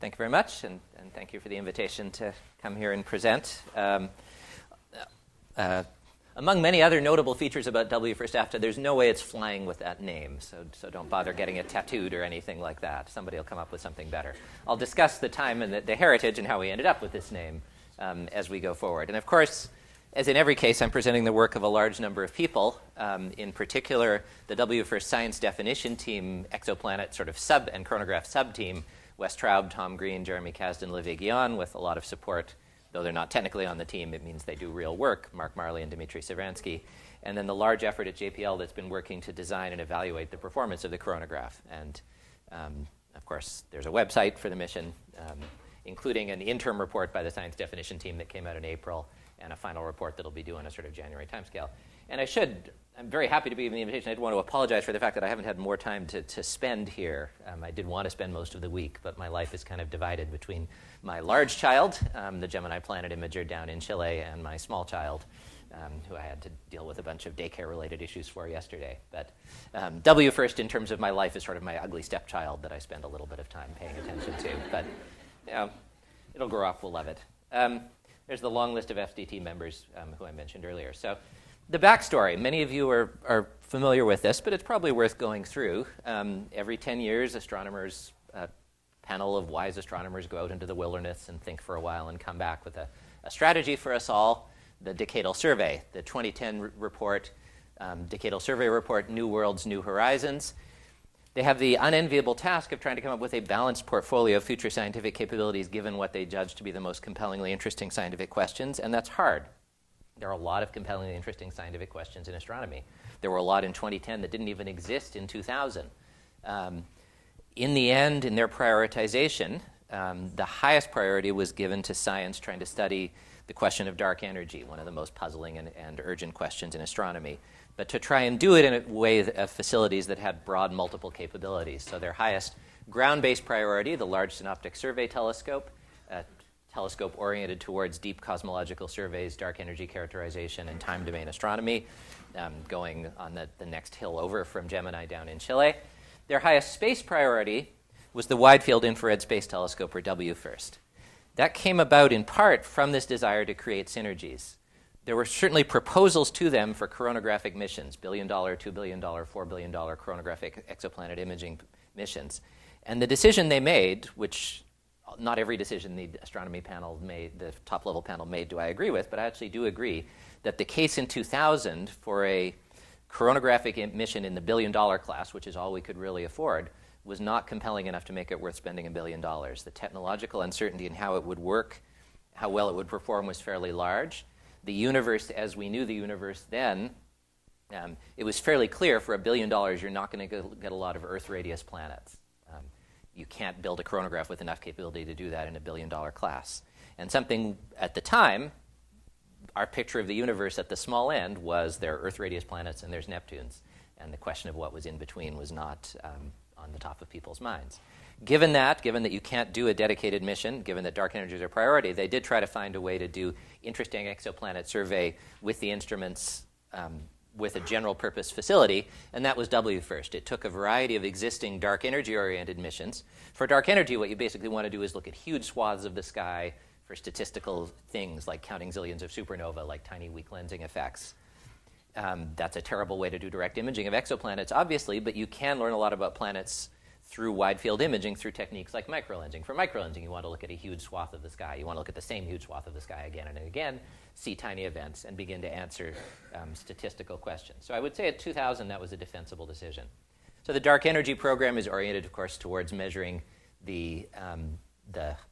Thank you very much, and thank you for the invitation to come here and present. Among many other notable features about W1st AFTA, there's no way it's flying with that name, so don't bother getting it tattooed or anything like that. Somebody will come up with something better. I'll discuss the time and the heritage and how we ended up with this name as we go forward. And of course, as in every case, I'm presenting the work of a large number of people, in particular the W1st Science Definition Team, Exoplanet sort of sub and Chronograph sub-team, Wes Traub, Tom Green, Jeremy Kasdan, Olivier Guillon, with a lot of support. Though they're not technically on the team, it means they do real work, Mark Marley and Dmitry Savransky. And then the large effort at JPL that's been working to design and evaluate the performance of the chronograph. And of course, there's a website for the mission, including an interim report by the Science Definition Team that came out in April, and a final report that'll be due on a sort of January timescale. And I'm very happy to be given the invitation. I did want to apologize for the fact that I haven't had more time to spend here. I did want to spend most of the week, but my life is kind of divided between my large child, the Gemini Planet Imager down in Chile, and my small child, who I had to deal with a bunch of daycare-related issues for yesterday. But W1st, in terms of my life, is sort of my ugly stepchild that I spend a little bit of time paying attention to. But it'll grow up. We'll love it. There's the long list of FDT members who I mentioned earlier. So the backstory, many of you are familiar with this, but it's probably worth going through. Every 10 years, astronomers, a panel of wise astronomers go out into the wilderness and think for a while and come back with a strategy for us all, the Decadal Survey, the 2010 report, Decadal Survey report, New Worlds, New Horizons. They have the unenviable task of trying to come up with a balanced portfolio of future scientific capabilities given what they judge to be the most compellingly interesting scientific questions, and that's hard. There are a lot of compellingly interesting scientific questions in astronomy. There were a lot in 2010 that didn't even exist in 2000. In the end, in their prioritization, the highest priority was given to science trying to study the question of dark energy, one of the most puzzling and urgent questions in astronomy, but to try and do it in a way of facilities that had broad multiple capabilities. So their highest ground-based priority, the Large Synoptic Survey Telescope, telescope oriented towards deep cosmological surveys, dark energy characterization, and time domain astronomy, going on the next hill over from Gemini down in Chile. Their highest space priority was the Wide Field Infrared Space Telescope, or WFIRST. That came about in part from this desire to create synergies. There were certainly proposals to them for coronagraphic missions, $1 billion, $2 billion, $4 billion coronagraphic exoplanet imaging missions. And the decision they made, which not every decision the astronomy panel made, the top-level panel made, do I agree with, but I actually do agree that the case in 2000 for a coronagraphic mission in the $1 billion class, which is all we could really afford, was not compelling enough to make it worth spending $1 billion. The technological uncertainty in how it would work, how well it would perform, was fairly large. The universe, as we knew the universe then, it was fairly clear for $1 billion you're not going to get a lot of Earth radius planets. You can't build a chronograph with enough capability to do that in a $1 billion class. And something at the time, our picture of the universe at the small end was there are Earth radius planets and there's Neptunes. And the question of what was in between was not on the top of people's minds. Given that you can't do a dedicated mission, given that dark energy is a priority, they did try to find a way to do interesting exoplanet survey with the instruments with a general purpose facility, and that was WFIRST. It took a variety of existing dark energy-oriented missions. For dark energy, what you basically want to do is look at huge swaths of the sky for statistical things like counting zillions of supernovae, like tiny weak lensing effects. That's a terrible way to do direct imaging of exoplanets, obviously, but you can learn a lot about planets through wide-field imaging through techniques like microlensing. For microlensing, you want to look at a huge swath of the sky. You want to look at the same huge swath of the sky again and again, see tiny events, and begin to answer statistical questions. So I would say at 2000, that was a defensible decision. So the dark energy program is oriented, of course, towards measuring the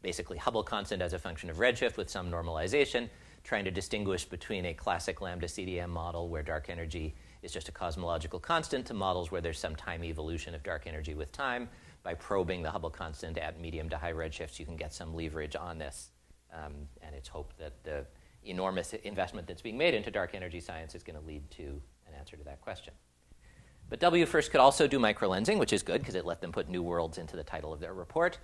basically Hubble constant as a function of redshift with some normalization, trying to distinguish between a classic lambda CDM model where dark energy is just a cosmological constant to models where there's some time evolution of dark energy with time. By probing the Hubble constant at medium to high redshifts, you can get some leverage on this. And it's hoped that the enormous investment that's being made into dark energy science is going to lead to an answer to that question. But WFIRST could also do microlensing, which is good because it let them put New Worlds into the title of their report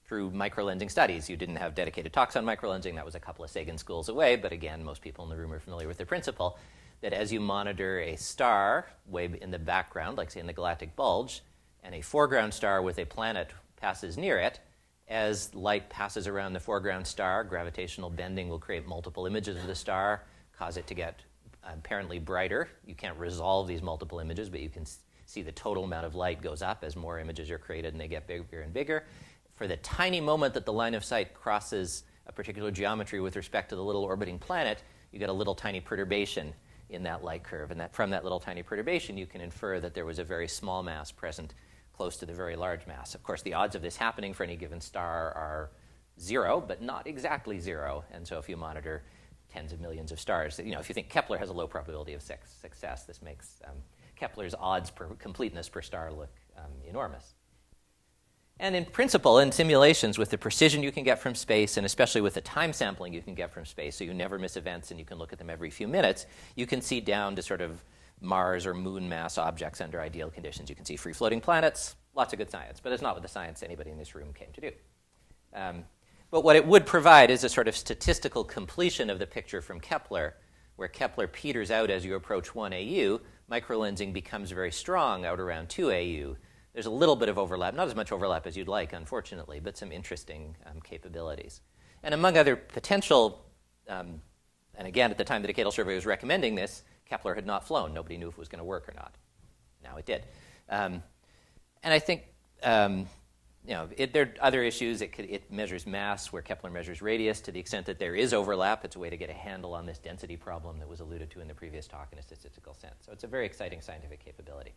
through microlensing studies. You didn't have dedicated talks on microlensing. That was a couple of Sagan schools away. But again, most people in the room are familiar with the principle that as you monitor a star way in the background, like say in the galactic bulge, and a foreground star with a planet passes near it, as light passes around the foreground star, gravitational bending will create multiple images of the star, cause it to get apparently brighter. You can't resolve these multiple images, but you can see the total amount of light goes up as more images are created and they get bigger and bigger. For the tiny moment that the line of sight crosses a particular geometry with respect to the little orbiting planet, you get a little tiny perturbation in that light curve. And from that little tiny perturbation, you can infer that there was a very small mass present close to the very large mass. Of course, the odds of this happening for any given star are 0, but not exactly 0. And so if you monitor tens of millions of stars, if you think Kepler has a low probability of success, this makes Kepler's odds per completeness per star look enormous. And in principle, in simulations, with the precision you can get from space, and especially with the time sampling you can get from space, so you never miss events and you can look at them every few minutes, you can see down to sort of Mars or moon mass objects under ideal conditions. You can see free-floating planets, lots of good science, but it's not what the science anybody in this room came to do. But what it would provide is a sort of statistical completion of the picture from Kepler, where Kepler peters out as you approach 1 AU, microlensing becomes very strong out around 2 AU. There's a little bit of overlap, not as much overlap as you'd like, unfortunately, but some interesting capabilities. And among other potential, and again, at the time the Decadal Survey was recommending this, Kepler had not flown. Nobody knew if it was going to work or not. Now it did. And I think there are other issues. It measures mass where Kepler measures radius. To the extent that there is overlap, it's a way to get a handle on this density problem that was alluded to in the previous talk in a statistical sense. So it's a very exciting scientific capability.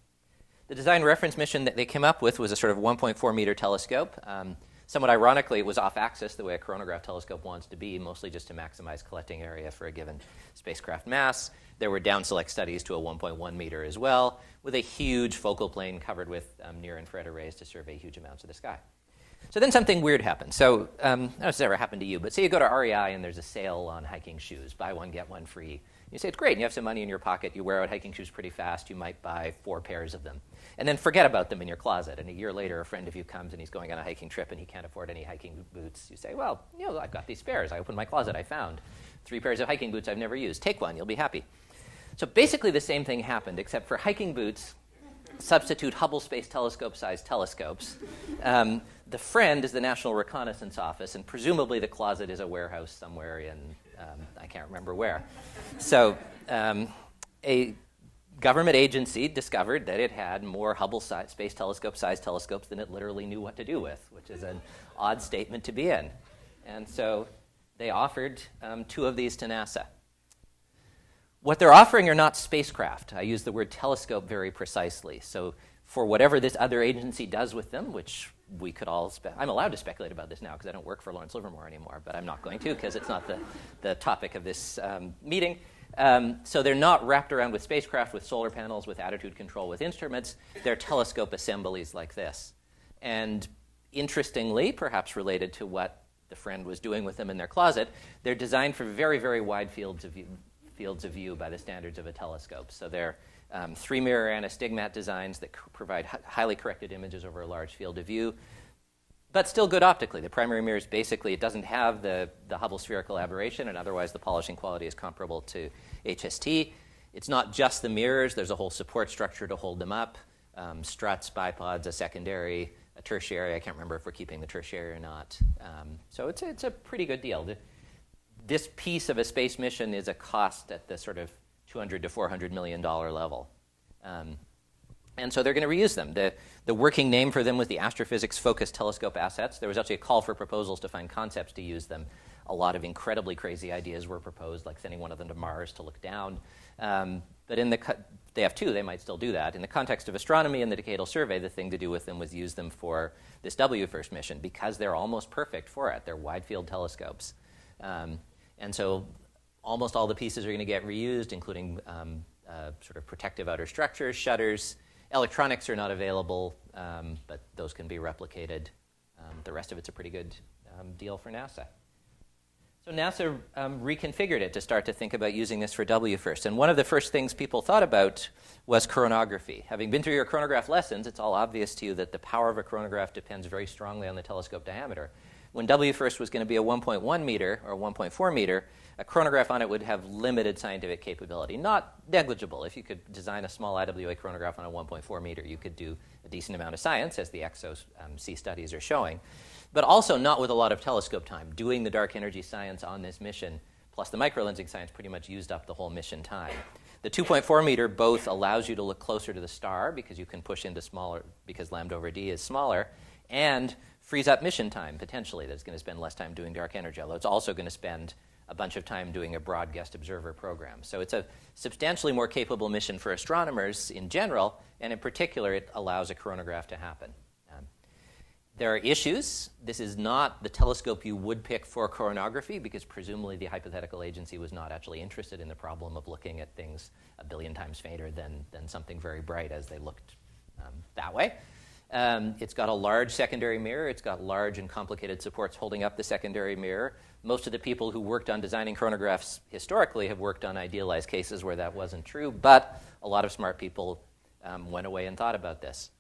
The design reference mission that they came up with was a sort of 1.4 meter telescope. Somewhat ironically, it was off-axis, the way a chronograph telescope wants to be, mostly just to maximize collecting area for a given spacecraft mass. There were down-select studies to a 1.1 meter as well, with a huge focal plane covered with near-infrared arrays to survey huge amounts of the sky. So then something weird happened. So I don't know if this ever happened to you, but say you go to REI and there's a sale on hiking shoes. Buy one, get one free. You say, it's great, and you have some money in your pocket. You wear out hiking shoes pretty fast. You might buy 4 pairs of them. And then forget about them in your closet. And a year later, a friend of you comes and he's going on a hiking trip and he can't afford any hiking boots. You say, well, I've got these spares. I opened my closet. I found 3 pairs of hiking boots I've never used. Take one. You'll be happy. So basically the same thing happened, except for hiking boots, substitute Hubble Space Telescope-sized telescopes. The friend is the National Reconnaissance Office, and presumably the closet is a warehouse somewhere in, I can't remember where. So a government agency discovered that it had more Hubble Space Telescope-sized telescopes than it literally knew what to do with, which is an odd statement to be in. And so they offered 2 of these to NASA. What they're offering are not spacecraft. I use the word telescope very precisely. So for whatever this other agency does with them, which we could all I'm allowed to speculate about this now because I don't work for Lawrence Livermore anymore, but I'm not going to because it's not the topic of this meeting. So they're not wrapped around with spacecraft, with solar panels, with attitude control, with instruments. They're telescope assemblies like this. And interestingly, perhaps related to what the friend was doing with them in their closet, they're designed for very, very wide fields of view by the standards of a telescope. So they're 3-mirror anastigmat designs that provide highly corrected images over a large field of view, but still good optically. The primary mirror is basically, it doesn't have the Hubble spherical aberration, and otherwise the polishing quality is comparable to HST. It's not just the mirrors. There's a whole support structure to hold them up, struts, bipods, a secondary, a tertiary. I can't remember if we're keeping the tertiary or not. So it's a pretty good deal. This piece of a space mission is a cost at the sort of $200 to $400 million level. And so they're going to reuse them. The working name for them was the Astrophysics Focused Telescope Assets. There was actually a call for proposals to find concepts to use them. A lot of incredibly crazy ideas were proposed, like sending one of them to Mars to look down. But they have 2. They might still do that. In the context of astronomy and the Decadal Survey, the thing to do with them was use them for this WFIRST mission because they're almost perfect for it. They're wide-field telescopes. And so almost all the pieces are going to get reused, including sort of protective outer structures, shutters. Electronics are not available, but those can be replicated. The rest of it's a pretty good deal for NASA. So NASA reconfigured it to start to think about using this for WFIRST. And one of the first things people thought about was chronography. Having been through your chronograph lessons, it's all obvious to you that the power of a chronograph depends very strongly on the telescope diameter. when W first was going to be a 1.1 meter or 1.4 meter, a chronograph on it would have limited scientific capability, not negligible. If you could design a small IWA chronograph on a 1.4 meter, you could do a decent amount of science, as the EXO-C studies are showing, but also not with a lot of telescope time. Doing the dark energy science on this mission, plus the microlensing science, pretty much used up the whole mission time. The 2.4 meter both allows you to look closer to the star because you can push into smaller, because lambda over d is smaller, and frees up mission time, potentially. That's going to spend less time doing dark energy, although it's also going to spend a bunch of time doing a broad guest observer program. So it's a substantially more capable mission for astronomers in general, and in particular, it allows a chronograph to happen. There are issues. This is not the telescope you would pick for chronography, because presumably the hypothetical agency was not actually interested in the problem of looking at things a billion times fainter than something very bright as they looked that way. It's got a large secondary mirror. It's got large and complicated supports holding up the secondary mirror. Most of the people who worked on designing chronographs historically have worked on idealized cases where that wasn't true, but a lot of smart people went away and thought about this.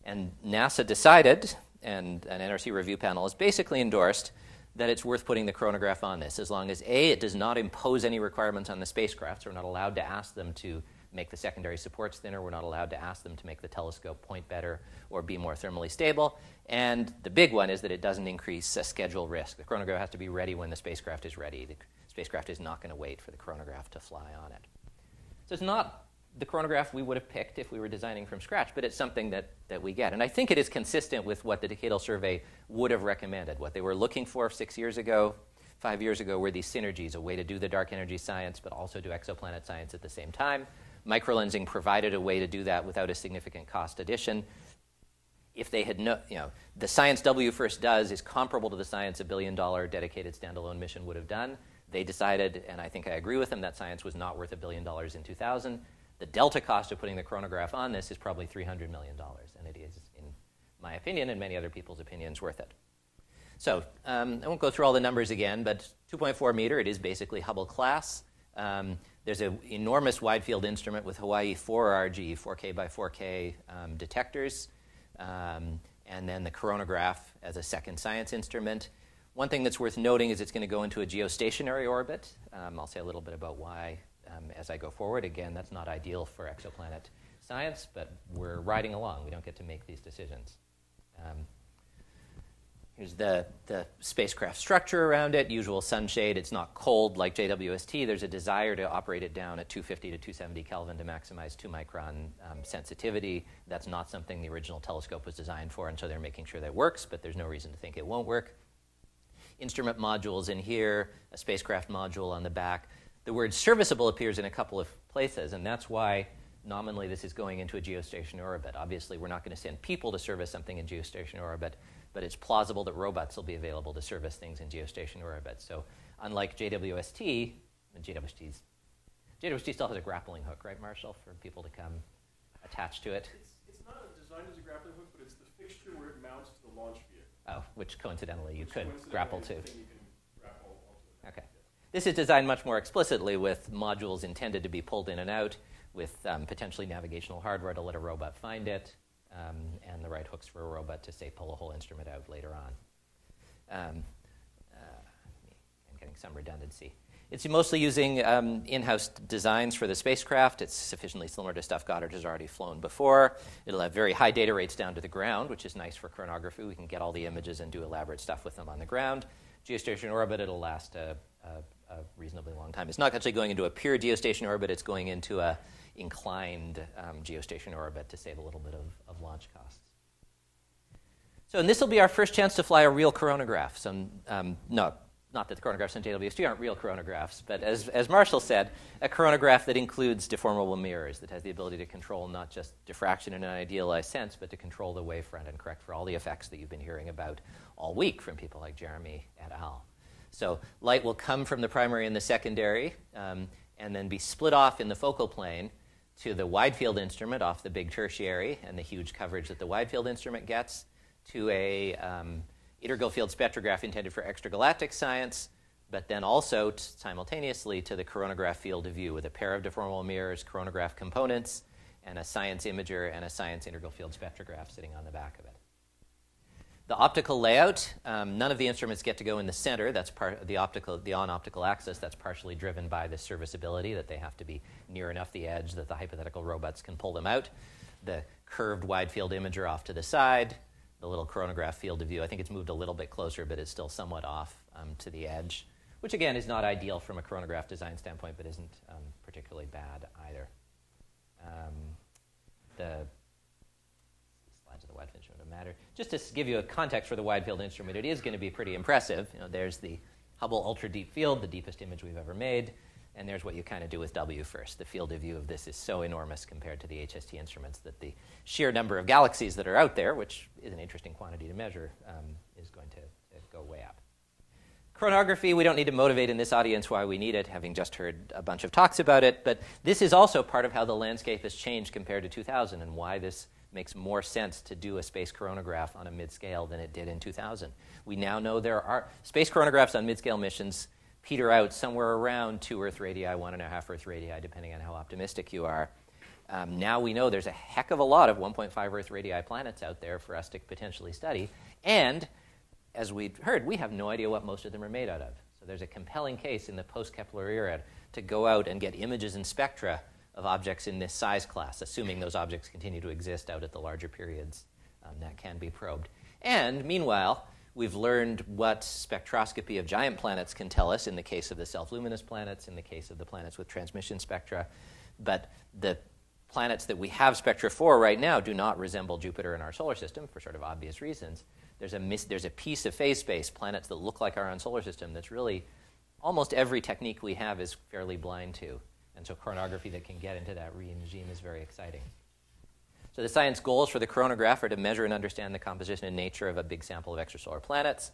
And NASA decided, and an NRC review panel has basically endorsed, that it's worth putting the chronograph on this, as long as A, it does not impose any requirements on the spacecraft, so we're not allowed to ask them to make the secondary supports thinner, we're not allowed to ask them to make the telescope point better or be more thermally stable, and the big one is that it doesn't increase schedule risk. The chronograph has to be ready when the spacecraft is ready. The spacecraft is not going to wait for the chronograph to fly on it. So it's not the chronograph we would have picked if we were designing from scratch, but it's something that we get. And I think it is consistent with what the Decadal Survey would have recommended. What they were looking for 6 years ago, 5 years ago, were these synergies, a way to do the dark energy science but also do exoplanet science at the same time. Microlensing provided a way to do that without a significant cost addition. If they had the science W first does is comparable to the science a $1 billion dedicated standalone mission would have done. They decided, and I think I agree with them, that science was not worth $1 billion in 2000. The delta cost of putting the chronograph on this is probably $300 million, and it is, in my opinion and many other people's opinions, worth it. So I won't go through all the numbers again, but 2.4 meter, it is basically Hubble class. There's an enormous wide field instrument with Hawaii 4RG, 4K by 4K detectors, and then the chronograph as a second science instrument. One thing that's worth noting is it's going to go into a geostationary orbit. I'll say a little bit about why as I go forward. Again, that's not ideal for exoplanet science, but we're riding along. We don't get to make these decisions. Here's the spacecraft structure around it, usual sunshade. It's not cold like JWST. There's a desire to operate it down at 250 to 270 Kelvin to maximize 2-micron sensitivity. That's not something the original telescope was designed for, and so they're making sure that it works, but there's no reason to think it won't work. Instrument modules in here, a spacecraft module on the back. The word serviceable appears in a couple of places, and that's why nominally this is going into a geostationary orbit. Obviously, we're not going to send people to service something in geostationary orbit, but it's plausible that robots will be available to service things in geostationary orbit. So unlike JWST, JWST still has a grappling hook, right, Marshall, for people to come attach to it? It's not designed as a grappling hook, but it's the fixture where it mounts to the launch vehicle. Oh, which coincidentally you could grapple to. You can grapple onto it. Okay. This is designed much more explicitly with modules intended to be pulled in and out, with potentially navigational hardware to let a robot find it, and the right hooks for a robot to, say, pull a whole instrument out later on. I'm getting some redundancy. It's mostly using in-house designs for the spacecraft. It's sufficiently similar to stuff Goddard has already flown before. It'll have very high data rates down to the ground, which is nice for chronography. We can get all the images and do elaborate stuff with them on the ground. Geostationary orbit, it'll last a reasonably long time. It's not actually going into a pure geostationary orbit. It's going into a inclined geostationary orbit to save a little bit of launch costs. So, and this will be our first chance to fly a real chronograph. So, not that the chronographs in JWST aren't real chronographs, but as Marshall said, a chronograph that includes deformable mirrors, that has the ability to control not just diffraction in an idealized sense, but to control the wavefront and correct for all the effects that you've been hearing about all week from people like Jeremy et al. So light will come from the primary and the secondary, and then be split off in the focal plane to the wide field instrument off the big tertiary and the huge coverage that the wide field instrument gets, to a integral field spectrograph intended for extragalactic science, but then also simultaneously to the chronograph field of view with a pair of deformable mirrors, chronograph components, and a science imager and a science integral field spectrograph sitting on the back of it. The optical layout, none of the instruments get to go in the center. That's part of the on-optical axis. That's partially driven by the serviceability, that they have to be near enough the edge that the hypothetical robots can pull them out. The curved wide-field imager off to the side, the little chronograph field of view. I think it's moved a little bit closer, but it's still somewhat off to the edge, which, again, is not ideal from a chronograph design standpoint, but isn't particularly bad either. The slides of the wide-field instrument don't matter. Just to give you a context for the wide-field instrument, it is going to be pretty impressive. There's the Hubble ultra-deep field, the deepest image we've ever made, and there's what you kind of do with W first. The field of view of this is so enormous compared to the HST instruments that the sheer number of galaxies that are out there, which is an interesting quantity to measure, is going to go way up. Chronography, we don't need to motivate in this audience why we need it, having just heard a bunch of talks about it, but this is also part of how the landscape has changed compared to 2000 and why this makes more sense to do a space chronograph on a mid-scale than it did in 2000. We now know there are space chronographs on mid-scale missions peter out somewhere around 2 Earth radii, 1.5 Earth radii, depending on how optimistic you are. Now we know there's a heck of a lot of 1.5 Earth radii planets out there for us to potentially study. And as we've heard, we have no idea what most of them are made out of. So there's a compelling case in the post-Kepler era to go out and get images and spectra of objects in this size class, assuming those objects continue to exist out at the larger periods that can be probed. And meanwhile, we've learned what spectroscopy of giant planets can tell us in the case of the self-luminous planets, in the case of the planets with transmission spectra. But the planets that we have spectra for right now do not resemble Jupiter in our solar system for sort of obvious reasons. There's a piece of phase space, planets that look like our own solar system, that's really almost every technique we have is fairly blind to. And so chronography that can get into that regime is very exciting. So the science goals for the chronograph are to measure and understand the composition and nature of a big sample of extrasolar planets,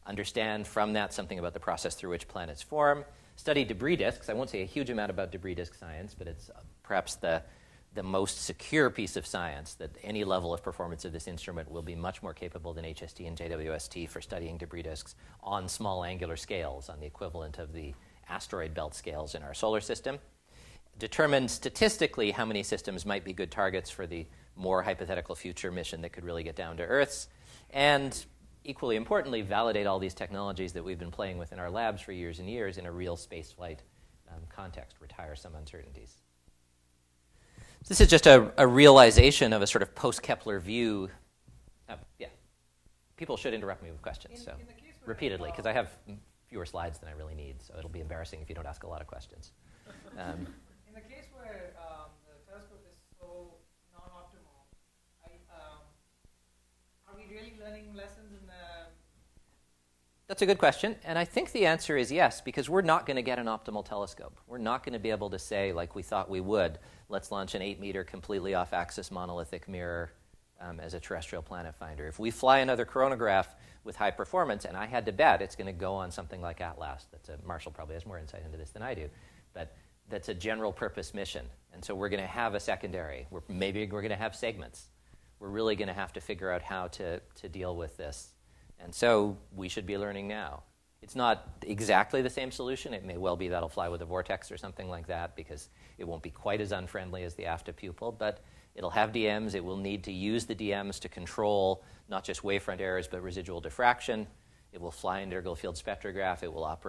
understand from that something about the process through which planets form, study debris disks. I won't say a huge amount about debris disk science, but it's perhaps the most secure piece of science, that any level of performance of this instrument will be much more capable than HST and JWST for studying debris disks on small angular scales, on the equivalent of the asteroid belt scales in our solar system. Determine statistically how many systems might be good targets for the more hypothetical future mission that could really get down to Earth's. And equally importantly, validate all these technologies that we've been playing with in our labs for years and years in a real spaceflight context, retire some uncertainties. So this is just a realization of a sort of post-Kepler view. Yeah. People should interrupt me with questions, so repeatedly, because I have fewer slides than I really need, so it'll be embarrassing if you don't ask a lot of questions. In the case where the telescope is so non-optimal, are we really learning lessons in the... That's a good question, and I think the answer is yes, because we're not going to get an optimal telescope. We're not going to be able to say, like we thought we would, let's launch an 8-meter completely off-axis monolithic mirror as a terrestrial planet finder. If we fly another chronograph with high performance, and I had to bet it's going to go on something like Atlas. Marshall probably has more insight into this than I do, but that's a general purpose mission. And so we're going to have a secondary. Maybe we're going to have segments. We're really going to have to figure out how to deal with this. And so we should be learning now. It's not exactly the same solution. It may well be that'll fly with a vortex or something like that, because it won't be quite as unfriendly as the AFTA pupil, but it'll have DMs. It will need to use the DMs to control not just wavefront errors, but residual diffraction. It will fly in integral field spectrograph. It will operate